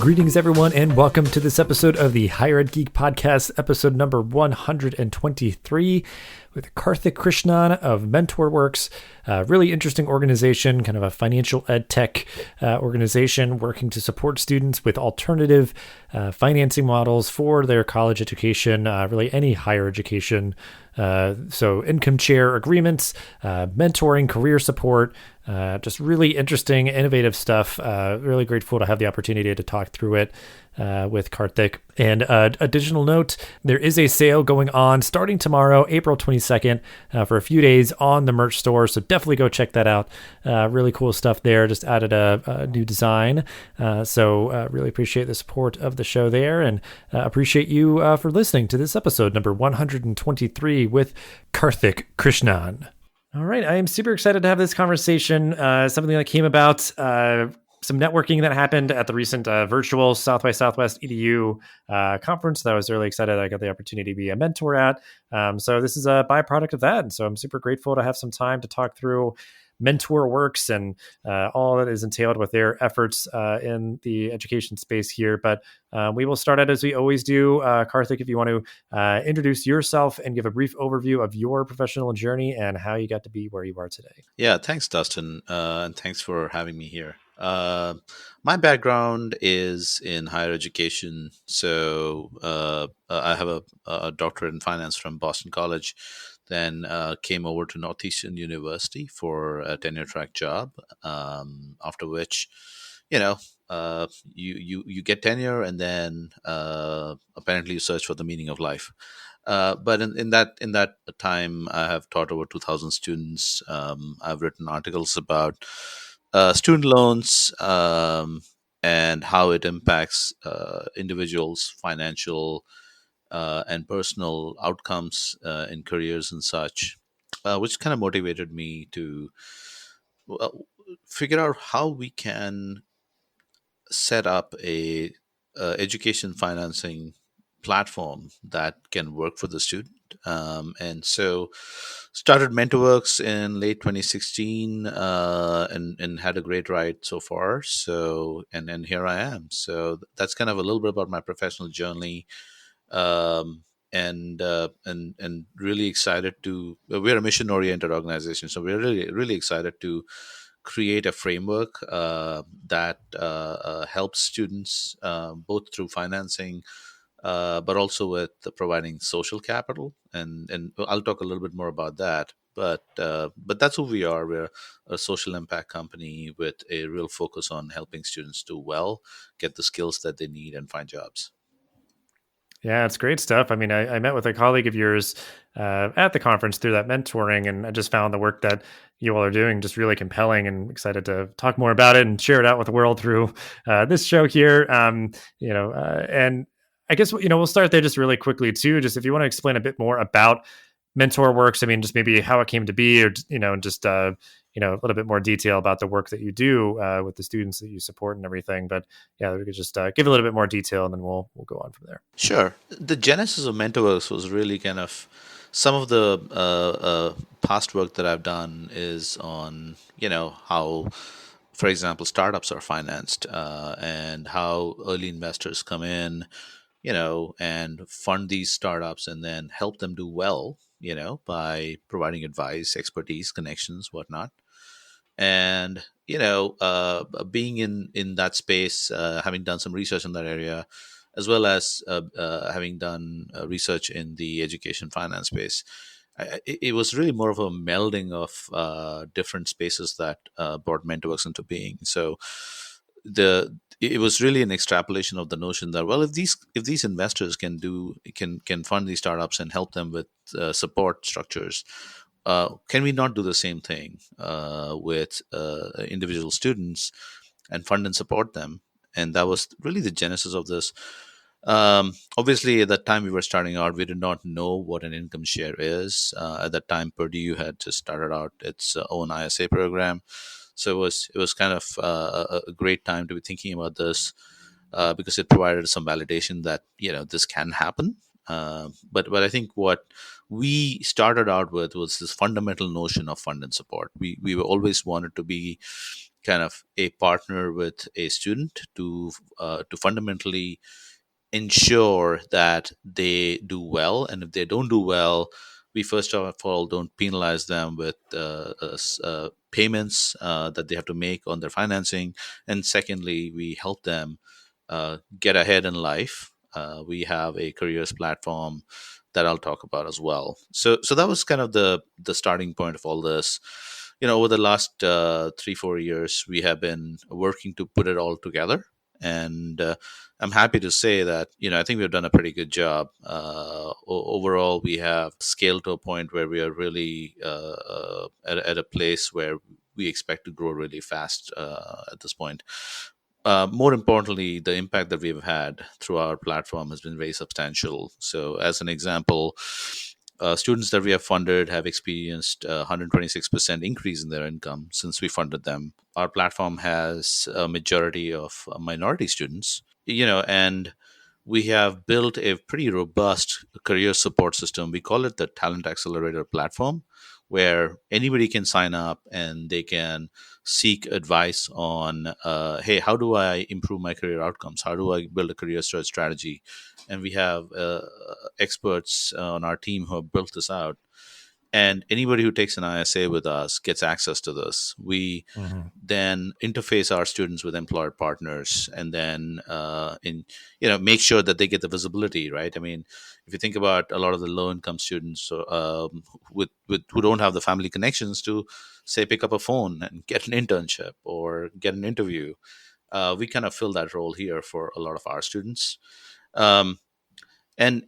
Greetings, everyone, and welcome to this episode of the Higher Ed Geek Podcast, episode number 123, with Karthik Krishnan of MentorWorks, a really interesting organization, kind of a financial ed tech organization working to support students with alternative financing models for their college education, really any higher education. So income share agreements, mentoring, career support, just really interesting, innovative stuff. Really grateful to have the opportunity to talk through it with Karthik. And a digital note, there is a sale going on starting tomorrow, April 22nd, for a few days on the merch store. So definitely go check that out. Really cool stuff there. Just added a new design. So really appreciate the support of the show there, and appreciate you for listening to this episode number 123 with Karthik Krishnan. All right. I am super excited to have this conversation. Something that came about, some networking that happened at the recent virtual South by Southwest EDU conference that I was really excited I got the opportunity to be a mentor at. So this is a byproduct of that. And so I'm super grateful to have some time to talk through MentorWorks and all that is entailed with their efforts in the education space here. But we will start out as we always do. Karthik, if you want to introduce yourself and give a brief overview of your professional journey and how you got to be where you are today. Yeah, thanks, Dustin. And thanks for having me here. My background is in higher education. So I have a doctorate in finance from Boston College. Then came over to Northeastern University for a tenure track job. After which, you get tenure, and then apparently you search for the meaning of life. But in that time, I have taught over 2,000 students. I've written articles about student loans and how it impacts individuals' financial and personal outcomes in careers and such, which kind of motivated me to figure out how we can set up a education financing platform that can work for the student. And so started MentorWorks in late 2016 and had a great ride so far. So, and then here I am. So that's kind of a little bit about my professional journey. And really excited to, we're a mission oriented organization. So we're really excited to create a framework that helps students both through financing, but also with providing social capital, and I'll talk a little bit more about that. But that's who we are. We're a social impact company with a real focus on helping students do well, get the skills that they need, and find jobs. Yeah, it's great stuff. I mean, I met with a colleague of yours at the conference through that mentoring, and I just found the work that you all are doing just really compelling, and excited to talk more about it and share it out with the world through this show here. And I guess, we'll start there just really quickly too. Just if you want to explain a bit more about MentorWorks, I mean, just maybe how it came to be, or, just a little bit more detail about the work that you do with the students that you support and everything. But yeah, we could just give a little bit more detail, and then we'll go on from there. Sure. The genesis of MentorWorks was really kind of some of the past work that I've done is on, how, for example, startups are financed and how early investors come in, and fund these startups and then help them do well, by providing advice, expertise, connections, whatnot. And being in that space, having done some research in that area, as well as having done research in the education finance space, it was really more of a melding of different spaces that brought MentorWorks into being. So it was really an extrapolation of the notion that, well, if these investors can fund these startups and help them with support structures, can we not do the same thing with individual students and fund and support them? And that was really the genesis of this. Obviously, at that time we were starting out, we did not know what an income share is. At that time, Purdue had just started out its own ISA program. So it was kind of a great time to be thinking about this because it provided some validation that, this can happen. But I think what we started out with was this fundamental notion of fund and support. We always wanted to be kind of a partner with a student to fundamentally ensure that they do well. And if they don't do well, we first of all don't penalize them with payments that they have to make on their financing. And secondly, we help them get ahead in life. We have a careers platform that I'll talk about as well. So that was kind of the starting point of all this. Over the last 3-4 years, we have been working to put it all together, and I'm happy to say that I think we've done a pretty good job. Overall, we have scaled to a point where we are really at a place where we expect to grow really fast at this point. More importantly, the impact that we've had through our platform has been very substantial. So, as an example, students that we have funded have experienced 126% increase in their income since we funded them. Our platform has a majority of minority students, and we have built a pretty robust career support system. We call it the Talent Accelerator platform, where anybody can sign up and they can seek advice on, hey, how do I improve my career outcomes? How do I build a career search strategy? And we have experts on our team who have built this out. And anybody who takes an ISA with us gets access to this. We then interface our students with employer partners, and then make sure that they get the visibility, right? I mean, if you think about a lot of the low income students with who don't have the family connections to, say, pick up a phone and get an internship or get an interview, we kind of fill that role here for a lot of our students. And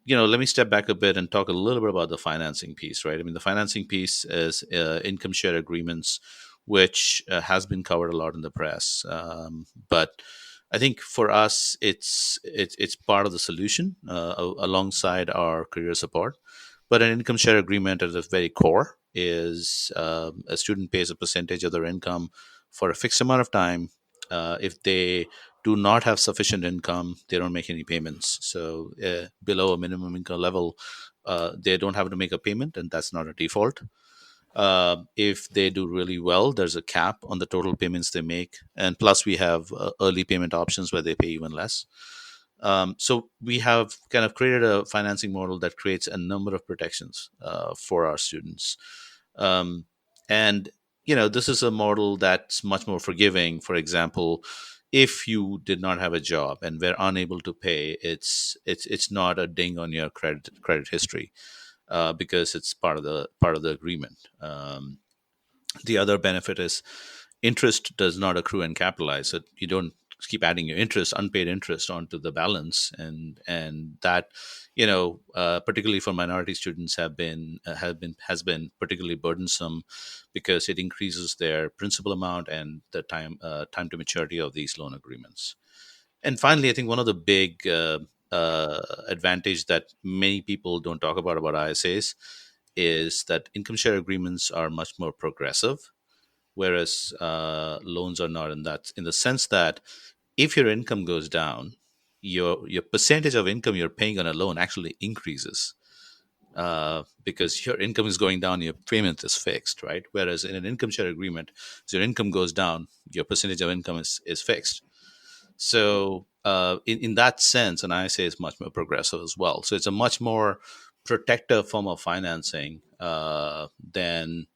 let me step back a bit and talk a little bit about the financing piece, right? I mean, the financing piece is income share agreements, which has been covered a lot in the press. But I think for us, it's part of the solution alongside our career support. But an income share agreement at its very core is a student pays a percentage of their income for a fixed amount of time. If they do not have sufficient income, they don't make any payments. So below a minimum income level, they don't have to make a payment, and that's not a default. If they do really well, there's a cap on the total payments they make. And plus, we have early payment options where they pay even less. So we have kind of created a financing model that creates a number of protections for our students. And this is a model that's much more forgiving. For example, if you did not have a job and were unable to pay, it's not a ding on your credit history because it's part of the agreement. The other benefit is interest does not accrue and capitalize. So you don't keep adding your unpaid interest onto the balance, and that particularly for minority students has been particularly burdensome because it increases their principal amount and the time to maturity of these loan agreements. And finally, I think one of the big advantage that many people don't talk about ISAs is that income share agreements are much more progressive, whereas loans are not in the sense that if your income goes down, your percentage of income you're paying on a loan actually increases because your income is going down, your payment is fixed, right? Whereas in an income share agreement, as your income goes down, your percentage of income is fixed. So in that sense, an ISA is much more progressive as well. So it's a much more protective form of financing than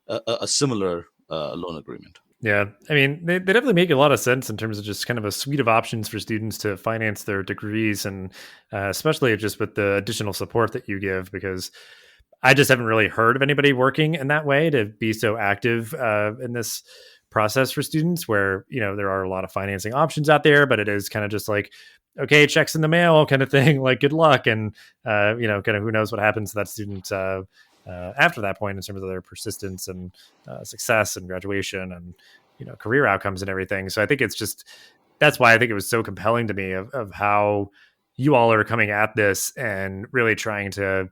a similar loan agreement. Yeah. I mean, they definitely make a lot of sense in terms of just kind of a suite of options for students to finance their degrees, and especially just with the additional support that you give, because I just haven't really heard of anybody working in that way to be so active in this process for students, where, there are a lot of financing options out there, but it is kind of just like, okay, checks in the mail kind of thing, like good luck. And, kind of who knows what happens to that student after that point in terms of their persistence and success and graduation and career outcomes and everything. So I think that's why I think it was so compelling to me of how you all are coming at this and really trying to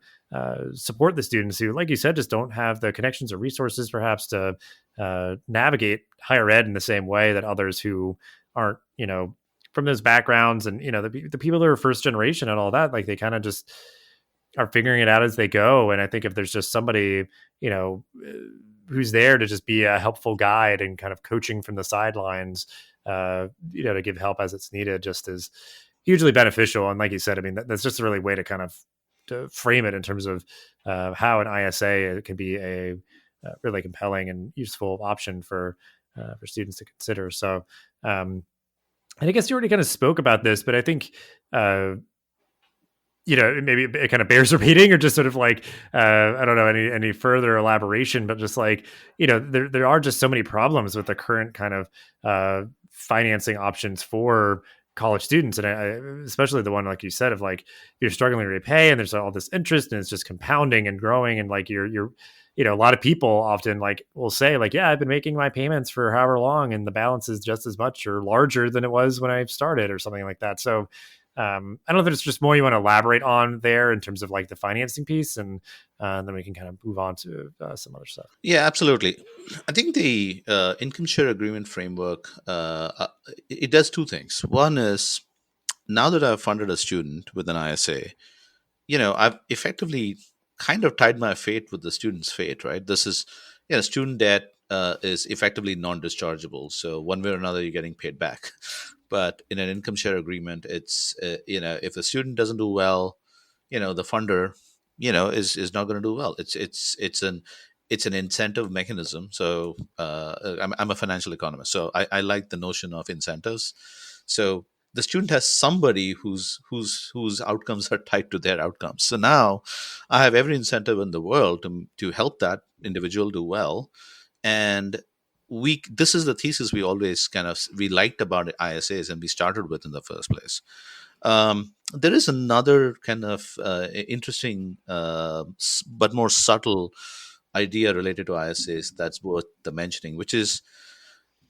support the students who, like you said, just don't have the connections or resources perhaps to navigate higher ed in the same way that others who aren't from those backgrounds, and the people that are first generation and all that, like they kind of just are figuring it out as they go. And I think if there's just somebody, who's there to just be a helpful guide and kind of coaching from the sidelines, to give help as it's needed, just is hugely beneficial. And like you said, I mean, that's just a really way to kind of to frame it in terms of how an ISA can be a really compelling and useful option for students to consider. So, and I guess you already kind of spoke about this, but I think uh, maybe it kind of bears repeating, or just sort of like I don't know any further elaboration, but just like there are just so many problems with the current kind of financing options for college students, and especially the one like you said of like you're struggling to repay, and there's all this interest, and it's just compounding and growing, and like you're a lot of people often like will say like, yeah, I've been making my payments for however long, and the balance is just as much or larger than it was when I started, or something like that. So I don't know if there's just more you want to elaborate on there in terms of like the financing piece, and then we can kind of move on to some other stuff. Yeah, absolutely. I think the income share agreement framework it does two things. One is, now that I've funded a student with an ISA, I've effectively kind of tied my fate with the student's fate, right? This is, student debt is effectively non-dischargeable. So one way or another, you're getting paid back. But in an income share agreement, it's, if the student doesn't do well, the funder, is not going to do well. It's an incentive mechanism. So I'm a financial economist, so I like the notion of incentives. So the student has somebody whose outcomes are tied to their outcomes. So now I have every incentive in the world to help that individual do well. And this is the thesis we always we liked about ISAs, and we started with in the first place. There is another kind of interesting but more subtle idea related to ISAs that's worth the mentioning, which is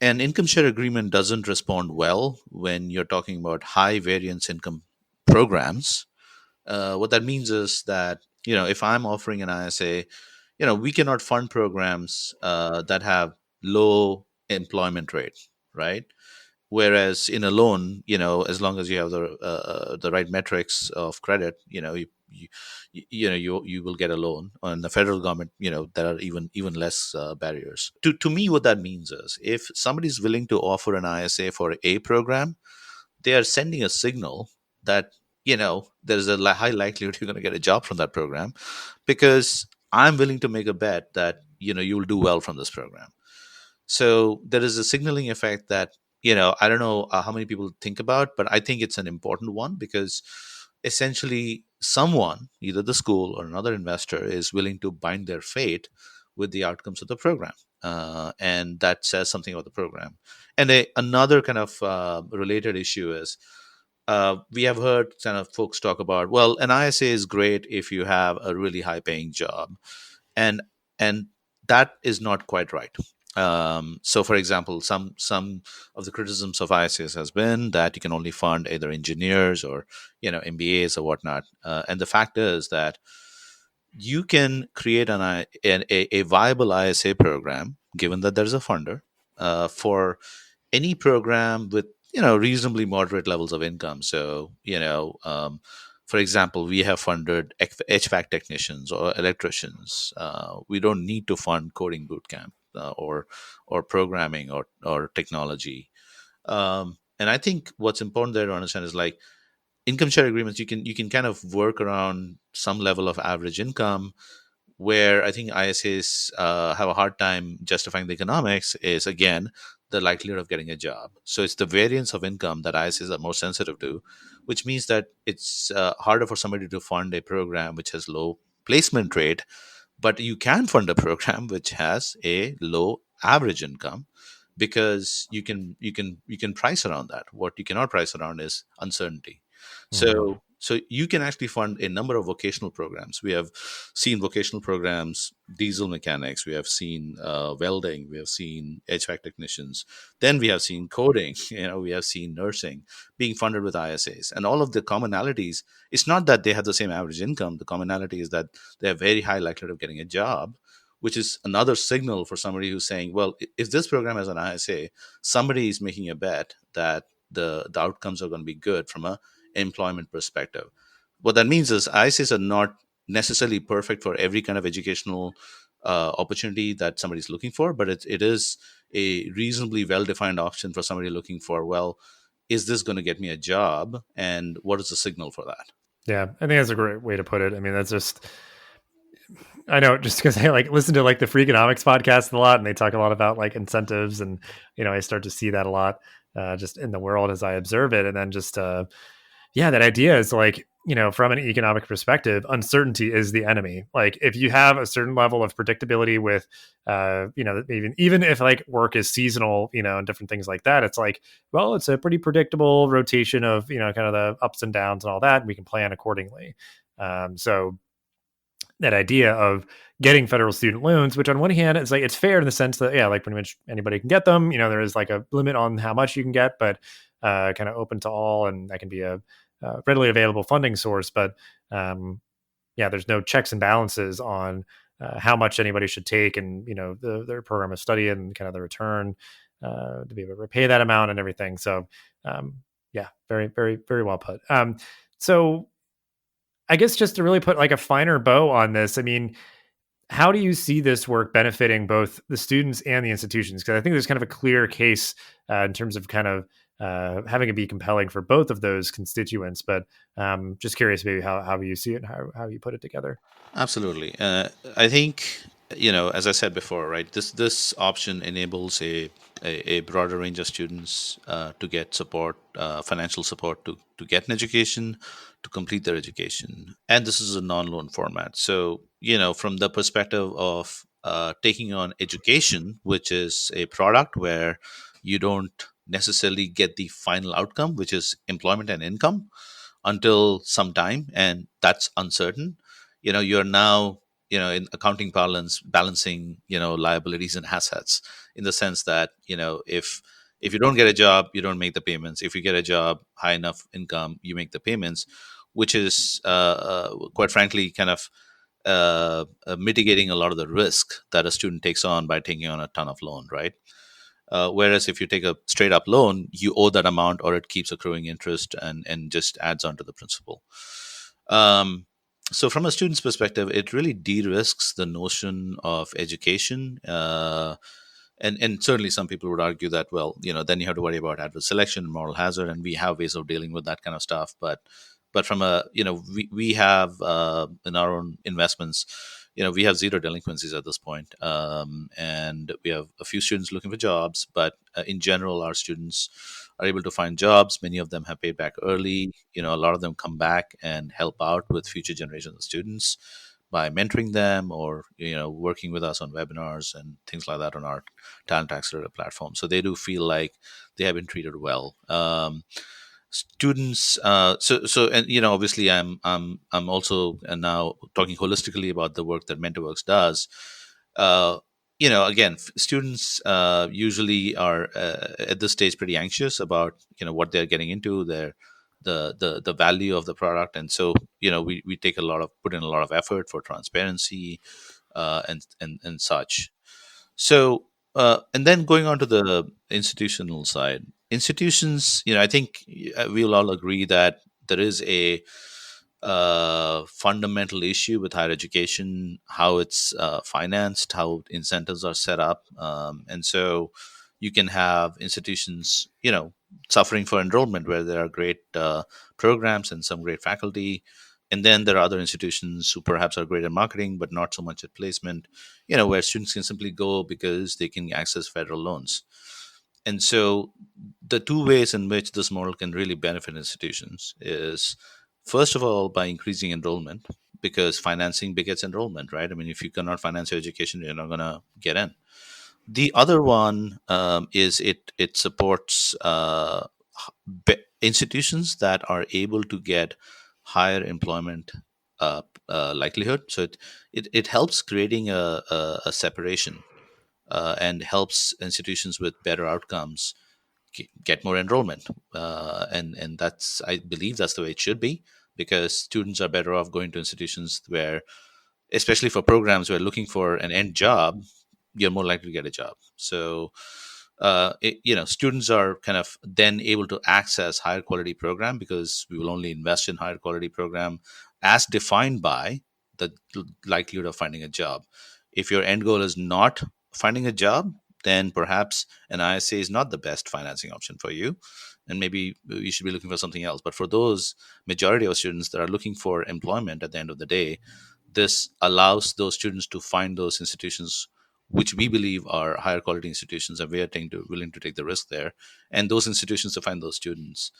an income share agreement doesn't respond well when you're talking about high variance income programs. What that means is that, if I'm offering an ISA, we cannot fund programs that have low employment rate, right? Whereas in a loan, as long as you have the right metrics of credit, you will get a loan. On the federal government, there are even less barriers. To me, what that means is, if somebody is willing to offer an ISA for a program, they are sending a signal that, there's a high likelihood you're going to get a job from that program, because I'm willing to make a bet that you will do well from this program. So there is a signaling effect that, I don't know how many people think about, but I think it's an important one, because essentially someone, either the school or another investor, is willing to bind their fate with the outcomes of the program. And that says something about the program. And another kind of related issue is, we have heard kind of folks talk about, well, an ISA is great if you have a really high paying job. And that is not quite right. So, for example, some of the criticisms of ISAs has been that you can only fund either engineers or MBAs or whatnot. And the fact is that you can create a viable ISA program, given that there's a funder, for any program with reasonably moderate levels of income. So for example, we have funded HVAC technicians or electricians. We don't need to fund coding bootcamp or programming or technology. And I think what's important there to understand is, like, income share agreements, you can kind of work around some level of average income. Where I think ISAs have a hard time justifying the economics is, again, the likelihood of getting a job. So it's the variance of income that ISAs are more sensitive to, which means that it's harder for somebody to fund a program which has low placement rate, but you can fund a program which has a low average income, because you can price around that. What you cannot price around is uncertainty. Mhm. So you can actually fund a number of vocational programs. We have seen vocational programs, diesel mechanics. We have seen welding. We have seen HVAC technicians. Then we have seen coding. We have seen nursing being funded with ISAs. And all of the commonalities, it's not that they have the same average income. The commonality is that they have very high likelihood of getting a job, which is another signal for somebody who's saying, well, if this program has an ISA, somebody is making a bet that the outcomes are going to be good from a employment perspective. What that means is ISAs are not necessarily perfect for every kind of educational opportunity that somebody's looking for, but it is a reasonably well-defined option for somebody looking for, well, is this going to get me a job, and what is the signal for that? Yeah, I think that's a great way to put it. I mean, that's just I know just because I like listen to like the free economics podcast a lot, and they talk a lot about like incentives, and I start to see that a lot just in the world as I observe it, and then just yeah, that idea is like from an economic perspective, uncertainty is the enemy. Like if you have a certain level of predictability with even if like work is seasonal, and different things like that, it's like, well, it's a pretty predictable rotation of kind of the ups and downs and all that, and we can plan accordingly. So that idea of getting federal student loans, which on one hand is like it's fair in the sense that yeah, like pretty much anybody can get them. There is like a limit on how much you can get, but kind of open to all, and that can be a readily available funding source. But yeah, there's no checks and balances on how much anybody should take, and their program of study and kind of the return to be able to repay that amount and everything. So yeah, very very very well put. So I guess just to really put like a finer bow on this, I mean, how do you see this work benefiting both the students and the institutions? Because I think there's kind of a clear case in terms of kind of having it be compelling for both of those constituents. But just curious, maybe how you see it and how you put it together. Absolutely. I think, as I said before, right, this option enables a broader range of students to get support, financial support to get an education, to complete their education. And this is a non-loan format. So, from the perspective of taking on education, which is a product where you don't necessarily get the final outcome, which is employment and income, until some time, and that's uncertain. You're now, in accounting parlance, balancing liabilities and assets, in the sense that if you don't get a job, you don't make the payments. If you get a job, high enough income, you make the payments, which is quite frankly kind of mitigating a lot of the risk that a student takes on by taking on a ton of loan, right? Whereas if you take a straight up loan, you owe that amount, or it keeps accruing interest and just adds on to the principal. So from a student's perspective, it really de-risks the notion of education. And certainly some people would argue that, well, then you have to worry about adverse selection, moral hazard, and we have ways of dealing with that kind of stuff. But from a, we have in our own investments, we have zero delinquencies at this point. And we have a few students looking for jobs, but in general, our students are able to find jobs. Many of them have paid back early. A lot of them come back and help out with future generations of students by mentoring them, or working with us on webinars and things like that on our talent accelerator platform. So they do feel like they have been treated well. Students, and obviously I'm also now talking holistically about the work that MentorWorks does. Again, students usually are at this stage pretty anxious about what they're getting into, the value of the product, and so we put in a lot of effort for transparency and such. So and then going on to the institutional side, institutions, I think we'll all agree that there is a fundamental issue with higher education, how it's financed, how incentives are set up. And so you can have institutions, suffering for enrollment where there are great programs and some great faculty. And then there are other institutions who perhaps are great at marketing, but not so much at placement, where students can simply go because they can access federal loans. And so the two ways in which this model can really benefit institutions is, first of all, by increasing enrollment, because financing begets enrollment, right? I mean, if you cannot finance your education, you're not going to get in. The other one is it supports institutions that are able to get higher employment likelihood. So it helps creating a separation and helps institutions with better outcomes get more enrollment, and that's, I believe that's the way it should be, because students are better off going to institutions where, especially for programs where looking for an end job, you're more likely to get a job. So students are kind of then able to access higher quality program, because we will only invest in higher quality program as defined by the likelihood of finding a job. If your end goal is not finding a job, then perhaps an ISA is not the best financing option for you. And maybe you should be looking for something else. But for those majority of students that are looking for employment at the end of the day, this allows those students to find those institutions which we believe are higher quality institutions, and we are willing to take the risk there, and those institutions to find those students.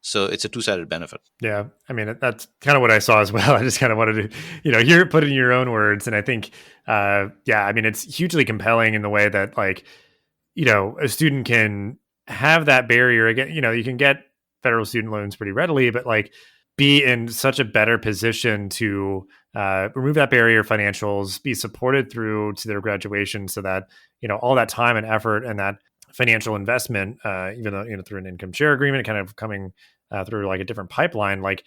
So it's a two-sided benefit. Yeah, I mean that's kind of what I saw as well. I just kind of wanted to, hear it put in your own words, and I think, yeah, I mean it's hugely compelling in the way that like, a student can have that barrier again. You can get federal student loans pretty readily, but like be in such a better position to remove that barrier, financials, be supported through to their graduation, so that all that time and effort and that financial investment, even though through an income share agreement, kind of coming through like a different pipeline, like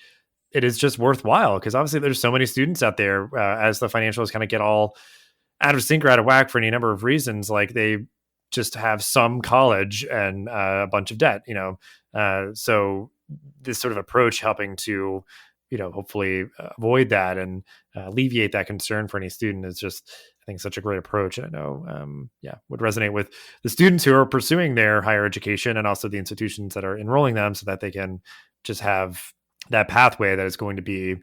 it is just worthwhile because obviously there's so many students out there as the financials kind of get all out of sync or out of whack for any number of reasons. Like they just have some college and a bunch of debt, so this sort of approach helping to, hopefully avoid that and alleviate that concern for any student is just, I think, such a great approach. And I know, would resonate with the students who are pursuing their higher education and also the institutions that are enrolling them, so that they can just have that pathway that is going to be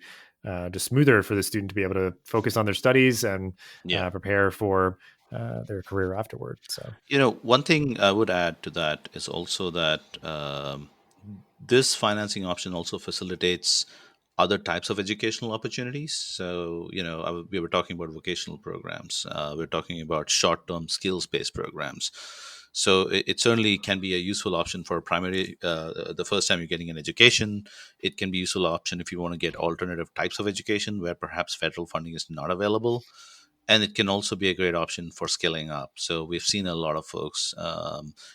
just smoother for the student to be able to focus on their studies and prepare for their career afterward. So, one thing I would add to that is also that this financing option also facilitates other types of educational opportunities. So, we were talking about vocational programs. We're talking about short-term skills-based programs. So it certainly can be a useful option for primary, the first time you're getting an education. It can be a useful option if you want to get alternative types of education where perhaps federal funding is not available. And it can also be a great option for scaling up. So we've seen a lot of folks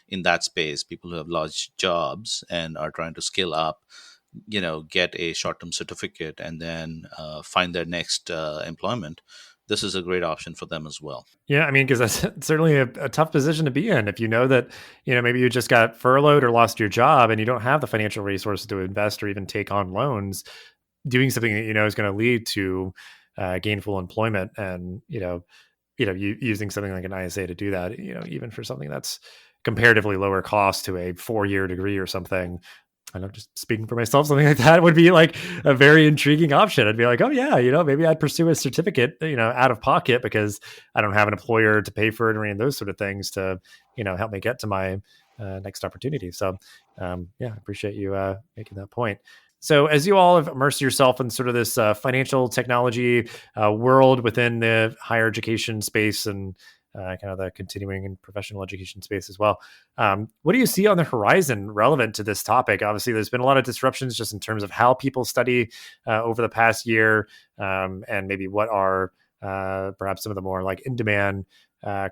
in that space, people who have lost jobs and are trying to scale up, get a short-term certificate and then find their next employment. This is a great option for them as well. Yeah, I mean, because that's certainly a tough position to be in. If you know that, maybe you just got furloughed or lost your job and you don't have the financial resources to invest or even take on loans, doing something that is going to lead to gainful employment, and using something like an ISA to do that, even for something that's comparatively lower cost to a 4-year degree or something. I know, just speaking for myself, something like that would be like a very intriguing option. I'd be like, oh yeah, maybe I'd pursue a certificate, out of pocket because I don't have an employer to pay for it or any of those sort of things to, help me get to my next opportunity. So, I appreciate you making that point. So as you all have immersed yourself in sort of this financial technology world within the higher education space and kind of the continuing and professional education space as well, what do you see on the horizon relevant to this topic? Obviously, there's been a lot of disruptions just in terms of how people study over the past year, and maybe what are perhaps some of the more like in-demand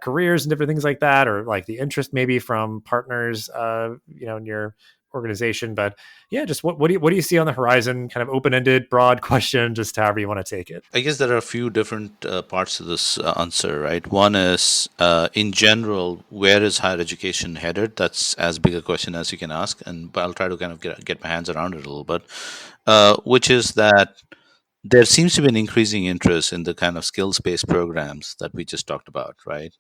careers and different things like that, or like the interest maybe from partners, in your organization. But yeah, just what do you see on the horizon? Kind of open-ended, broad question, just however you want to take it. I guess there are a few different parts to this answer, right? One is, in general, where is higher education headed? That's as big a question as you can ask, and but I'll try to kind of get my hands around it a little bit, which is that there seems to be an increasing interest in the kind of skills-based programs that we just talked about, right?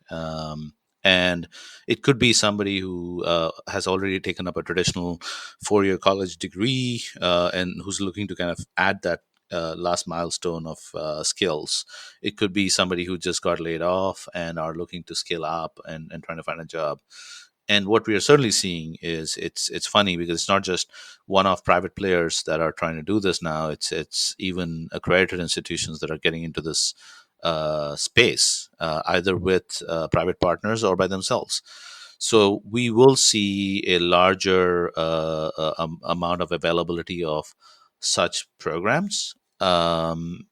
And it could be somebody who has already taken up a traditional 4-year college degree and who's looking to kind of add that last milestone of skills. It could be somebody who just got laid off and are looking to scale up and trying to find a job. And what we are certainly seeing is it's funny because it's not just one-off private players that are trying to do this now. It's even accredited institutions that are getting into this space, either with private partners or by themselves. So we will see a larger amount of availability of such programs, and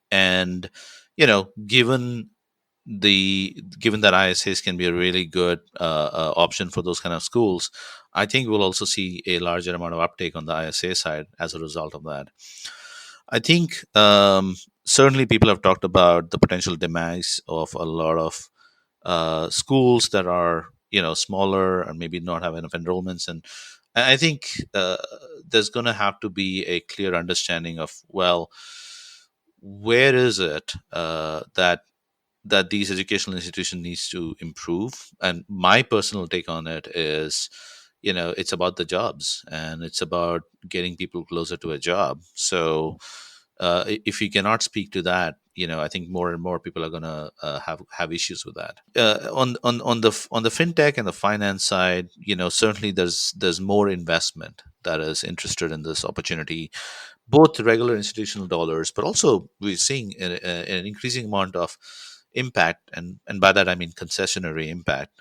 given that ISAs can be a really good option for those kind of schools, I think we'll also see a larger amount of uptake on the ISA side as a result of that. I think certainly people have talked about the potential demise of a lot of schools that are smaller and maybe not have enough enrollments, and I think there's going to have to be a clear understanding of, well, where is it that that these educational institutions needs to improve. And my personal take on it is, it's about the jobs, and it's about getting people closer to a job. So if you cannot speak to that, I think more and more people are going to have issues with that. On the fintech and the finance side, certainly there's more investment that is interested in this opportunity, both regular institutional dollars, but also we're seeing an increasing amount of impact, and by that I mean concessionary impact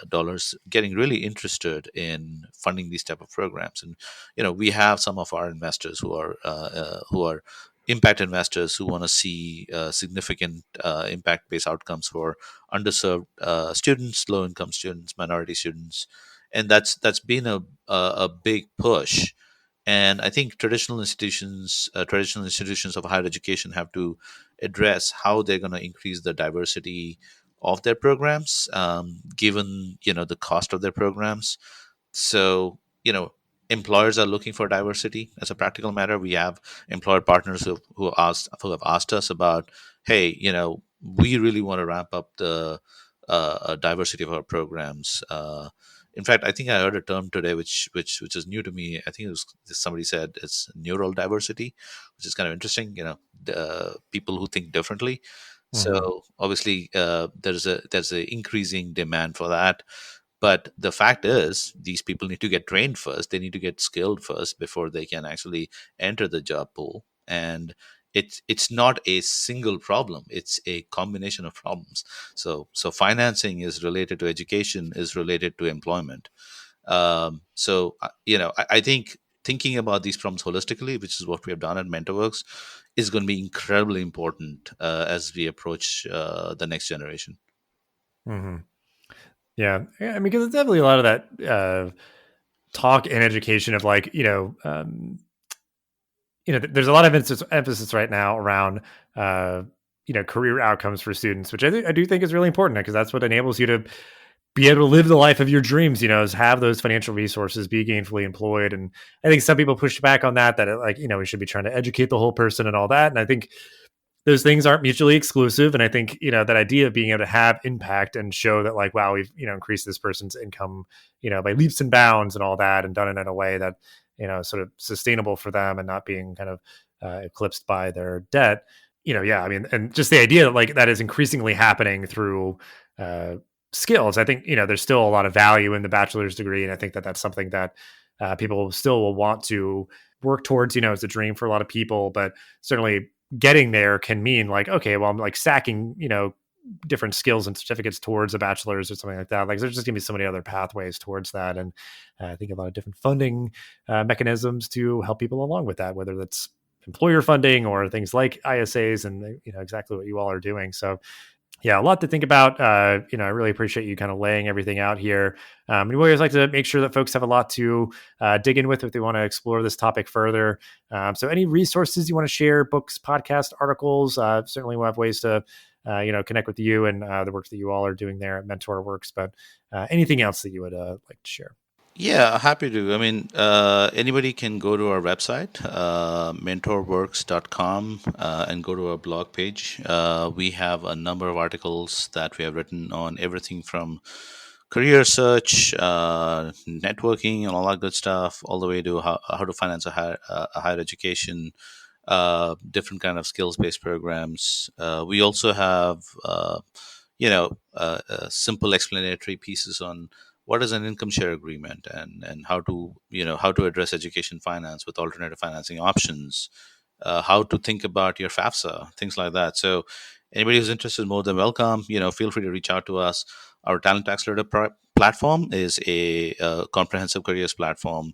dollars getting really interested in funding these type of programs. And we have some of our investors who are impact investors who want to see significant impact based outcomes for underserved students, low income students, minority students, and that's been a big push. And I think traditional institutions of higher education have to address how they're going to increase the diversity of their programs, given the cost of their programs. So employers are looking for diversity. As a practical matter, we have employer partners who have asked us about, hey, we really want to ramp up the diversity of our programs. In fact, I think I heard a term today which is new to me. I think it was somebody said it's neural diversity, which is kind of interesting. The people who think differently. So obviously, there's a increasing demand for that. But the fact is, these people need to get trained first. They need to get skilled first before they can actually enter the job pool. And it's not a single problem. It's a combination of problems. So financing is related to education, is related to employment. I think thinking about these problems holistically, which is what we have done at MentorWorks, is going to be incredibly important as we approach the next generation. Mm-hmm. Yeah, I mean, because it's definitely a lot of that talk in education of like, there's a lot of emphasis right now around, career outcomes for students, which I do think is really important because that's what enables you to be able to live the life of your dreams, is have those financial resources, be gainfully employed. And I think some people push back on that we should be trying to educate the whole person and all that. And I think those things aren't mutually exclusive. And I think, that idea of being able to have impact and show that like, wow, we've, increased this person's income, by leaps and bounds and all that, and done it in a way that, sort of sustainable for them and not being kind of eclipsed by their debt. Yeah, I mean, and just the idea that like that is increasingly happening through skills. I think, there's still a lot of value in the bachelor's degree. And I think that that's something that people still will want to work towards, it's a dream for a lot of people, but certainly getting there can mean like, okay, well, I'm like stacking, different skills and certificates towards a bachelor's or something like that. Like there's just gonna be so many other pathways towards that. And I think a lot of different funding mechanisms to help people along with that, whether that's employer funding or things like ISAs and, exactly what you all are doing. So yeah, a lot to think about. I really appreciate you kind of laying everything out here. And we always like to make sure that folks have a lot to dig in with if they want to explore this topic further. So any resources you want to share, books, podcast, articles, certainly we'll have ways to, connect with you and the work that you all are doing there at MentorWorks. But anything else that you would like to share? Yeah, happy to. I mean, anybody can go to our website, mentorworks.com, and go to our blog page. We have a number of articles that we have written on everything from career search, networking, and all that good stuff, all the way to how to finance a higher education, different kind of skills-based programs. We also have, simple explanatory pieces on what is an income share agreement and how to address education finance with alternative financing options, how to think about your FAFSA, things like that. So anybody who's interested, more than welcome. Feel free to reach out to us. Our talent accelerator platform is a comprehensive careers platform,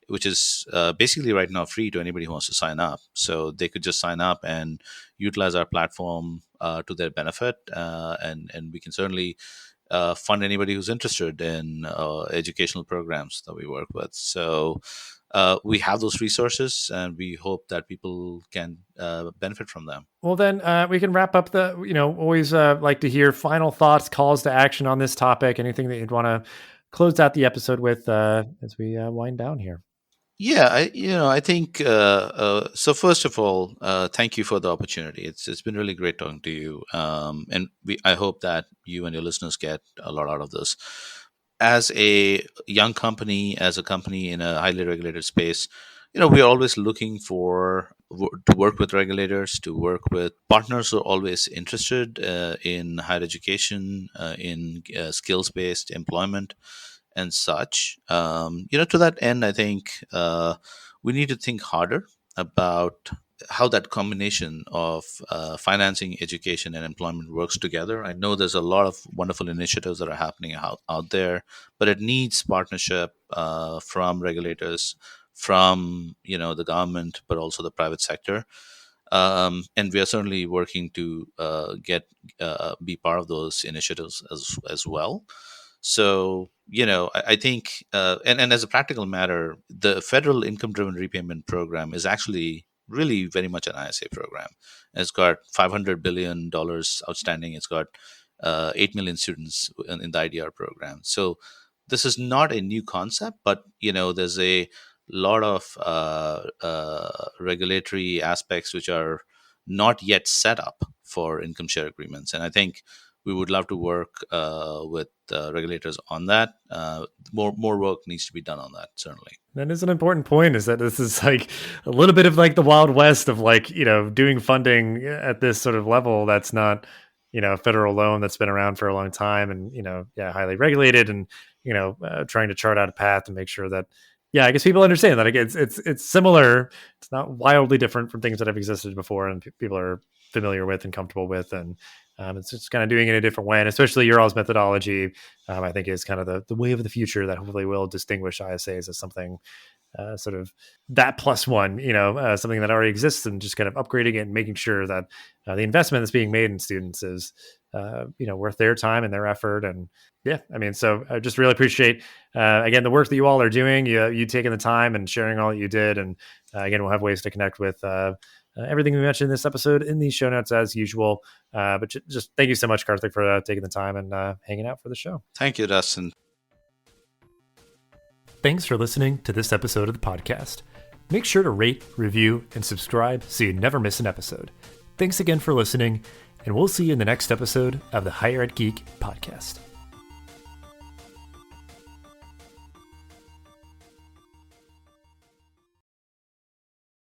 which is basically right now free to anybody who wants to sign up. So they could just sign up and utilize our platform to their benefit, and we can certainly fund anybody who's interested in educational programs that we work with. So we have those resources, and we hope that people can benefit from them. Well, then we can wrap up always like to hear final thoughts, calls to action on this topic, anything that you'd want to close out the episode with as we wind down here. Yeah, I think so. First of all, thank you for the opportunity. It's been really great talking to you, and I hope that you and your listeners get a lot out of this. As a young company, as a company in a highly regulated space, we're always looking to work with regulators, to work with partners who are always interested in higher education, in skills based employment and such. To that end, I think we need to think harder about how that combination of financing, education, and employment works together. I know there's a lot of wonderful initiatives that are happening out there, but it needs partnership from regulators, from the government, but also the private sector. And we are certainly working to get be part of those initiatives as well. So, I think, and as a practical matter, the federal income driven repayment program is actually really very much an ISA program. It's got $500 billion outstanding. It's got 8 million students in the IDR program. So this is not a new concept, but, there's a lot of regulatory aspects which are not yet set up for income share agreements. And I think we would love to work with regulators on that. More work needs to be done on that, certainly. That is an important point, is that this is like a little bit of like the Wild West of like, doing funding at this sort of level that's not, a federal loan that's been around for a long time and, highly regulated and, trying to chart out a path to make sure that, I guess people understand that it's similar. It's not wildly different from things that have existed before and people are familiar with and comfortable with. And it's just kind of doing it in a different way. And especially your all's methodology, I think is kind of the way of the future that hopefully will distinguish ISAs as something sort of that plus one, something that already exists and just kind of upgrading it and making sure that the investment that's being made in students is, worth their time and their effort. And so I just really appreciate, again, the work that you all are doing, you taking the time and sharing all that you did. And again, we'll have ways to connect with everything we mentioned in this episode in the show notes as usual. But just thank you so much, Karthik, for taking the time and hanging out for the show. Thank you, Dustin. Thanks for listening to this episode of the podcast. Make sure to rate, review, and subscribe so you never miss an episode. Thanks again for listening, and we'll see you in the next episode of the Higher Ed Geek podcast.